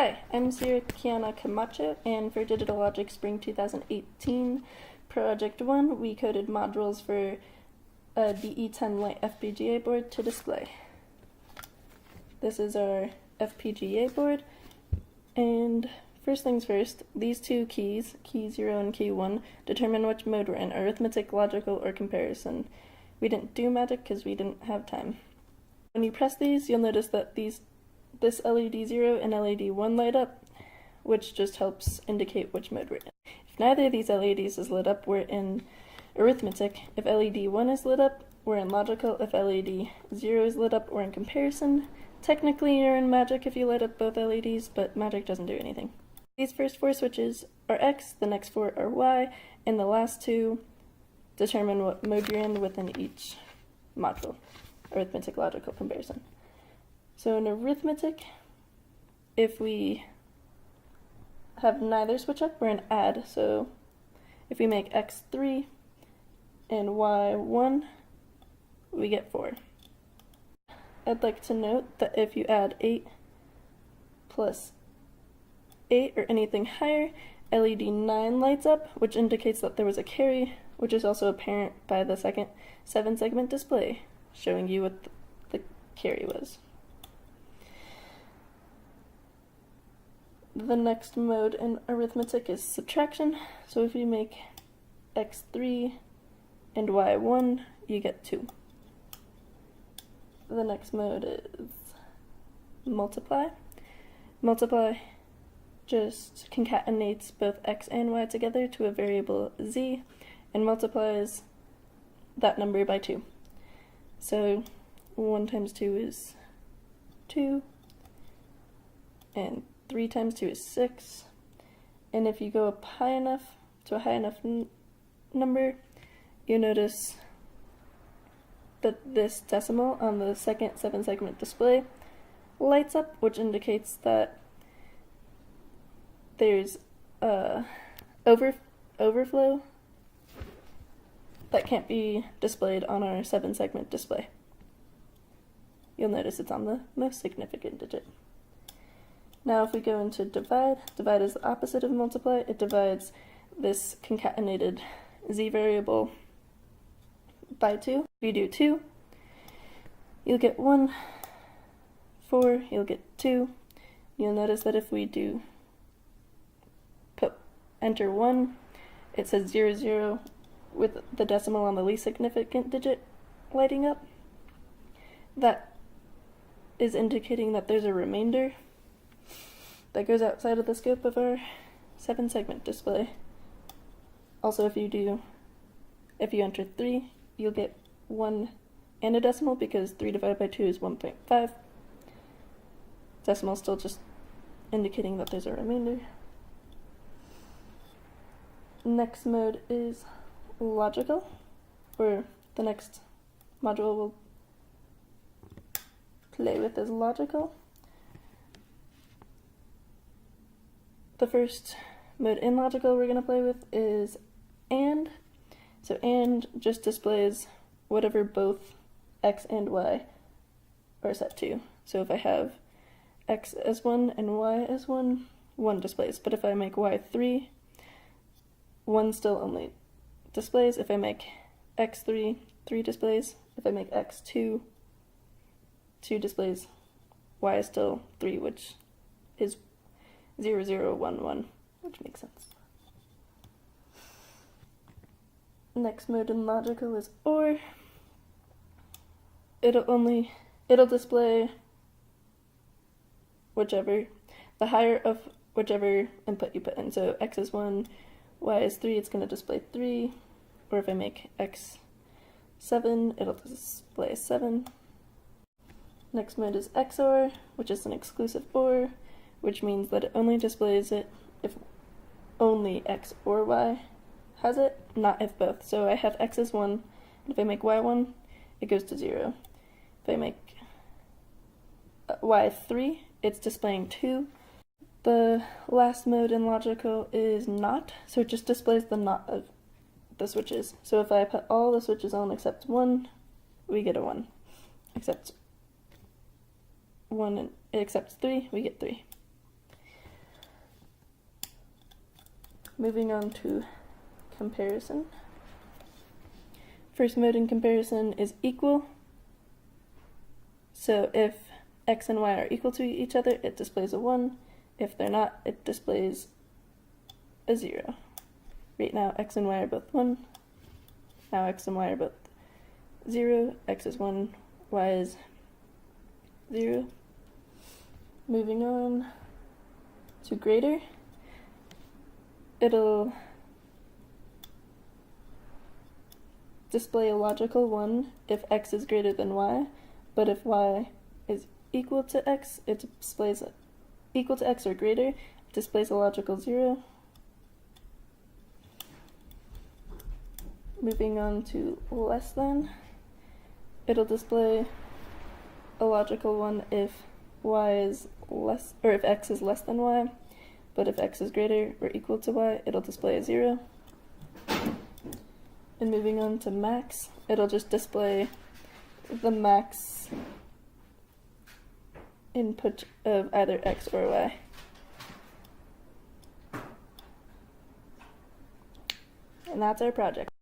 Hi, I'm Zira Kiana Camacho, and for Digital Logic Spring 2018 Project 1, we coded modules for a DE10 Lite FPGA board to display. This is our FPGA board, and first things first, these two keys, key 0 and key 1, determine which mode we're in, arithmetic, logical, or comparison. We didn't do magic because we didn't have time. When you press these, you'll notice that this LED 0 and LED 1 light up, which just helps indicate which mode we're in. If neither of these LEDs is lit up, we're in arithmetic. If LED 1 is lit up, we're in logical. If LED 0 is lit up, we're in comparison. Technically, you're in magic if you light up both LEDs, but magic doesn't do anything. These first four switches are X, the next four are Y, and the last two determine what mode you're in within each module, arithmetic, logical, comparison. So in arithmetic, if we have neither switch up, we're in add. So if we make x 3 and y 1, we get 4. I'd like to note that if you add 8 plus 8 or anything higher, LED 9 lights up, which indicates that there was a carry, which is also apparent by the second 7-segment display, showing you what the carry was. The next mode in arithmetic is subtraction, so if you make x3 and y1, you get 2. The next mode is multiply. Multiply just concatenates both x and y together to a variable z, and multiplies that number by 2. So 1 times 2 is 2, and 3 times 2 is 6, and if you go up high enough to a high enough number, you notice that this decimal on the second 7-segment display lights up, which indicates that there's overflow that can't be displayed on our 7-segment display. You'll notice it's on the most significant digit. Now if we go into divide, divide is the opposite of multiply. It divides this concatenated z variable by 2. If you do 2, you'll get 1, 4, you'll get 2. You'll notice that if we do enter 1, it says 0, 0 with the decimal on the least significant digit lighting up. That is indicating that there's a remainder that goes outside of the scope of our 7-segment display. Also, if you enter 3, you'll get 1 and a decimal, because 3 divided by 2 is 1.5. Decimal still just indicating that there's a remainder. Next mode is logical, or the next module we'll play with is logical. The first mode in logical we're going to play with is AND. So AND just displays whatever both x and y are set to. So if I have x as 1 and y as 1, 1 displays. But if I make y 3, 1 still only displays. If I make x3, 3 displays. If I make x2, 2 displays. Y is still 3, which is 0, 0, 1, 1, which makes sense. Next mode in logical is OR. It'll display the higher of whichever input you put in. So x is 1, y is 3, it's going to display 3. Or if I make x 7, it'll display 7. Next mode is XOR, which is an exclusive OR, which means that it only displays it if only x or y has it, not if both. So I have x as 1, and if I make y 1, it goes to 0. If I make y 3, it's displaying 2. The last mode in logical is NOT, so it just displays the NOT of the switches. So if I put all the switches on except 1, we get a 1. Except 1 and it accepts 3, we get 3. Moving on to comparison. First mode in comparison is equal. So if x and y are equal to each other, it displays a 1. If they're not, it displays a 0. Right now, x and y are both 1. Now x and y are both 0. X is 1, y is 0. Moving on to greater. It'll display a logical 1 if x is greater than y, but if y is equal to x, it displays equal to x or greater, it displays a logical 0. Moving on to less than, it'll display a logical 1 if y is less, or if x is less than y, but if x is greater or equal to y, it'll display a 0. And moving on to max, it'll just display the max input of either x or y. And that's our project.